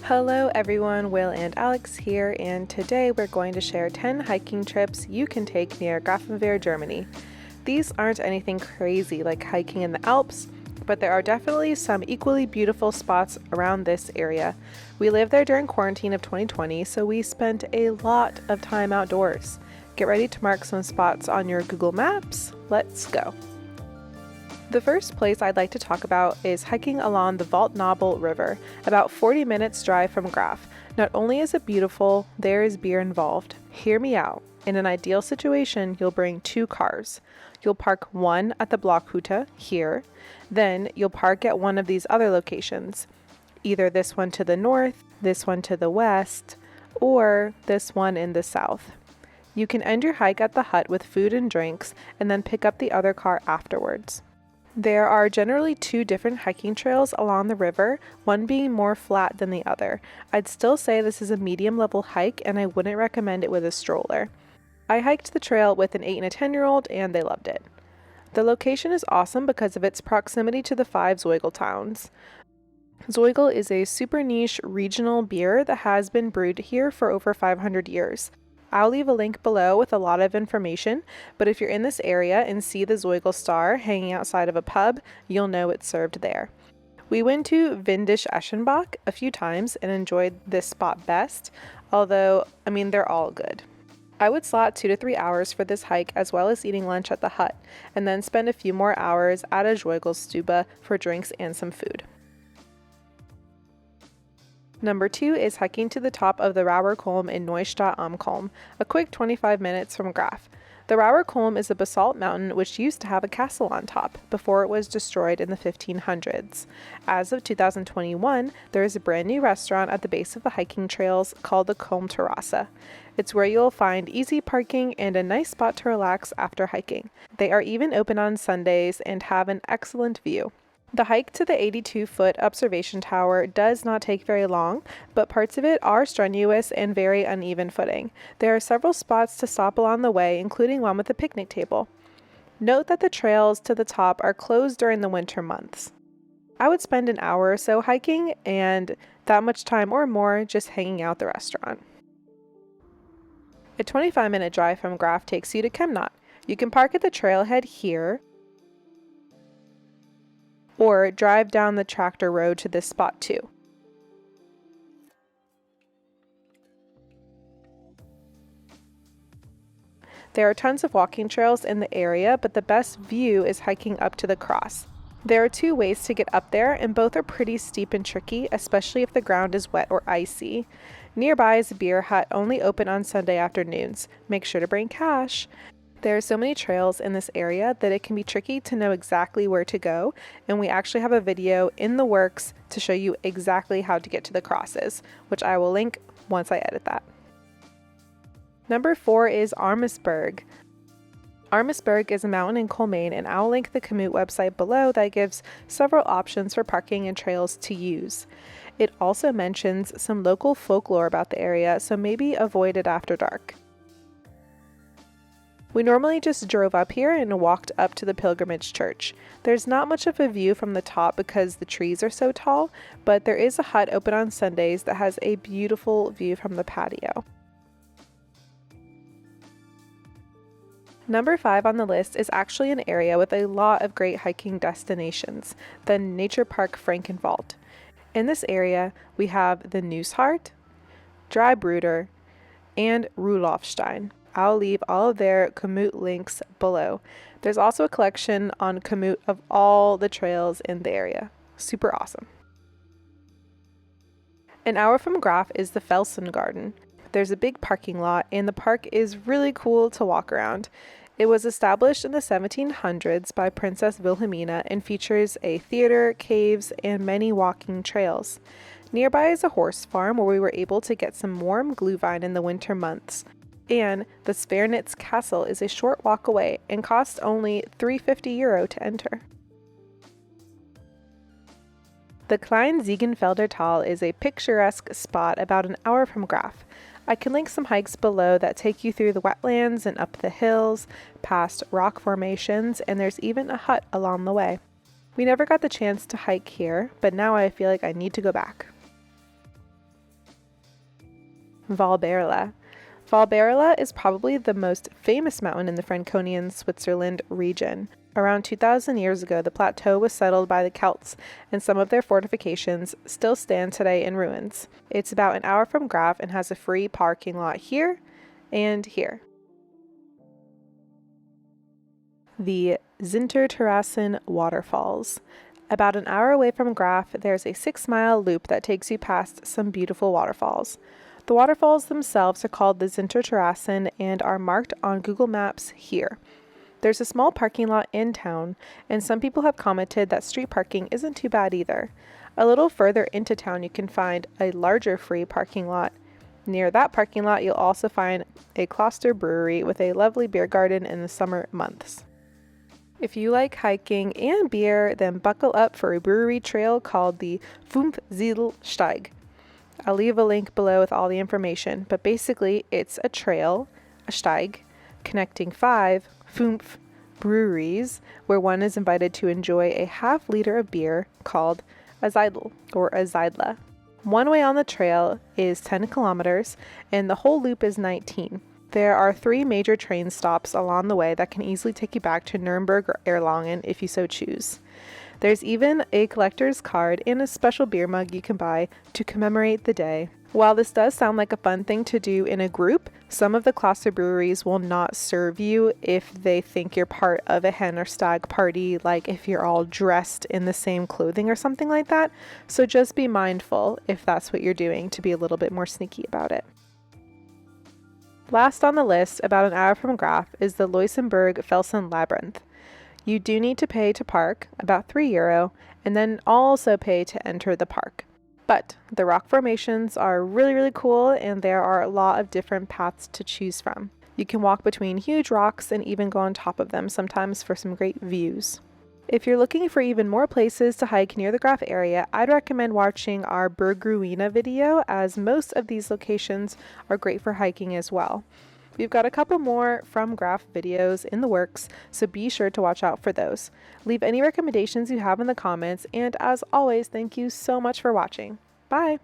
Hello everyone, Will and Alex here, and today we're going to share 10 hiking trips you can take near Grafenwoehr, Germany. These aren't anything crazy like hiking in the Alps, but there are definitely some equally beautiful spots around this area. We lived there during quarantine of 2020, so we spent a lot of time outdoors. Get ready to mark some spots on your Google Maps. Let's go. The first place I'd like to talk about is hiking along the Waldnabel River, about 40 minutes drive from Graf. Not only is it beautiful, there is beer involved. Hear me out. In an ideal situation, you'll bring 2 cars. You'll park one at the Blockhütte here, then you'll park at one of these other locations. Either this one to the north, this one to the west, or this one in the south. You can end your hike at the hut with food and drinks, and then pick up the other car afterwards. There are generally 2 different hiking trails along the river, one being more flat than the other. I'd still say this is a medium level hike and I wouldn't recommend it with a stroller. I hiked the trail with an 8 and a 10-year-old and they loved it. The location is awesome because of its proximity to the 5 Zeugl towns. Zeugl is a super niche regional beer that has been brewed here for over 500 years. I'll leave a link below with a lot of information, but if you're in this area and see the Zeugl star hanging outside of a pub, you'll know it's served there. We went to Windisch Eschenbach a few times and enjoyed this spot best, although, they're all good. I would slot 2 to 3 hours for this hike as well as eating lunch at the hut, and then spend a few more hours at a Zeugl-Stube for drinks and some food. Number 2 is hiking to the top of the Rauerkolm in Neustadt am Kulm, a quick 25 minutes from Graf. The Rauerkolm is a basalt mountain which used to have a castle on top before it was destroyed in the 1500s. As of 2021, there is a brand new restaurant at the base of the hiking trails called the Zintteraschen. It's where you'll find easy parking and a nice spot to relax after hiking. They are even open on Sundays and have an excellent view. The hike to the 82-foot observation tower does not take very long, but parts of it are strenuous and very uneven footing. There are several spots to stop along the way, including one with a picnic table. Note that the trails to the top are closed during the winter months. I would spend an hour or so hiking and that much time or more just hanging out the restaurant. A 25-minute drive from Graf takes you to Chemnitz. You can park at the trailhead here, or drive down the tractor road to this spot too. There are tons of walking trails in the area, but the best view is hiking up to the cross. There are 2 ways to get up there, and both are pretty steep and tricky, especially if the ground is wet or icy. Nearby is a beer hut only open on Sunday afternoons. Make sure to bring cash. There are so many trails in this area that it can be tricky to know exactly where to go, and we actually have a video in the works to show you exactly how to get to the crosses, which I will link once I edit that. Number 4 is Arminsburg. Arminsburg is a mountain in Colmaine, and I'll link the Komoot website below that gives several options for parking and trails to use. It also mentions some local folklore about the area, so maybe avoid it after dark. We normally just drove up here and walked up to the pilgrimage church. There's not much of a view from the top because the trees are so tall, but there is a hut open on Sundays that has a beautiful view from the patio. Number 5 on the list is actually an area with a lot of great hiking destinations, the Nature Park Frankenwald. In this area, we have the Neushart, Dreibruder, and Rudolfstein. I'll leave all of their Komoot links below. There's also a collection on Komoot of all the trails in the area. Super awesome. An hour from Graf is the Felson Garden. There's a big parking lot and the park is really cool to walk around. It was established in the 1700s by Princess Wilhelmina and features a theater, caves, and many walking trails. Nearby is a horse farm where we were able to get some warm glühwein in the winter months. And the Svernitz Castle is a short walk away and costs only €350 to enter. The Klein Ziegenfelder Tal is a picturesque spot about an hour from Graf. I can link some hikes below that take you through the wetlands and up the hills, past rock formations, and there's even a hut along the way. We never got the chance to hike here, but now I feel like I need to go back. Walberla. Walberla is probably the most famous mountain in the Franconian Switzerland region. Around 2,000 years ago, the plateau was settled by the Celts, and some of their fortifications still stand today in ruins. It's about an hour from Graf and has a free parking lot here and here. The Zintteraschen waterfalls. About an hour away from Graf, there's a 6-mile loop that takes you past some beautiful waterfalls. The waterfalls themselves are called the Zintteraschen and are marked on Google Maps here. There's a small parking lot in town, and some people have commented that street parking isn't too bad either. A little further into town you can find a larger free parking lot. Near that parking lot you'll also find a Kloster brewery with a lovely beer garden in the summer months. If you like hiking and beer, then buckle up for a brewery trail called the Funf Steig. I'll leave a link below with all the information, but basically it's a trail, a Steig, connecting 5 Funf breweries where one is invited to enjoy a half-liter of beer called a Seidla or a Seidla. One way on the trail is 10 kilometers and the whole loop is 19. There are 3 major train stops along the way that can easily take you back to Nuremberg or Erlangen if you so choose. There's even a collector's card and a special beer mug you can buy to commemorate the day. While this does sound like a fun thing to do in a group, some of the Kloster breweries will not serve you if they think you're part of a hen or stag party, like if you're all dressed in the same clothing or something like that. So just be mindful if that's what you're doing to be a little bit more sneaky about it. Last on the list, about an hour from Graf, is the Leisenberg Felsen labyrinth. You do need to pay to park, about €3, and then also pay to enter the park. But the rock formations are really cool, and there are a lot of different paths to choose from. You can walk between huge rocks and even go on top of them sometimes for some great views. If you're looking for even more places to hike near the Graf area, I'd recommend watching our Fallbrcke video, as most of these locations are great for hiking as well. We've got a couple more from Graf videos in the works, so be sure to watch out for those. Leave any recommendations you have in the comments, and as always, thank you so much for watching. Bye!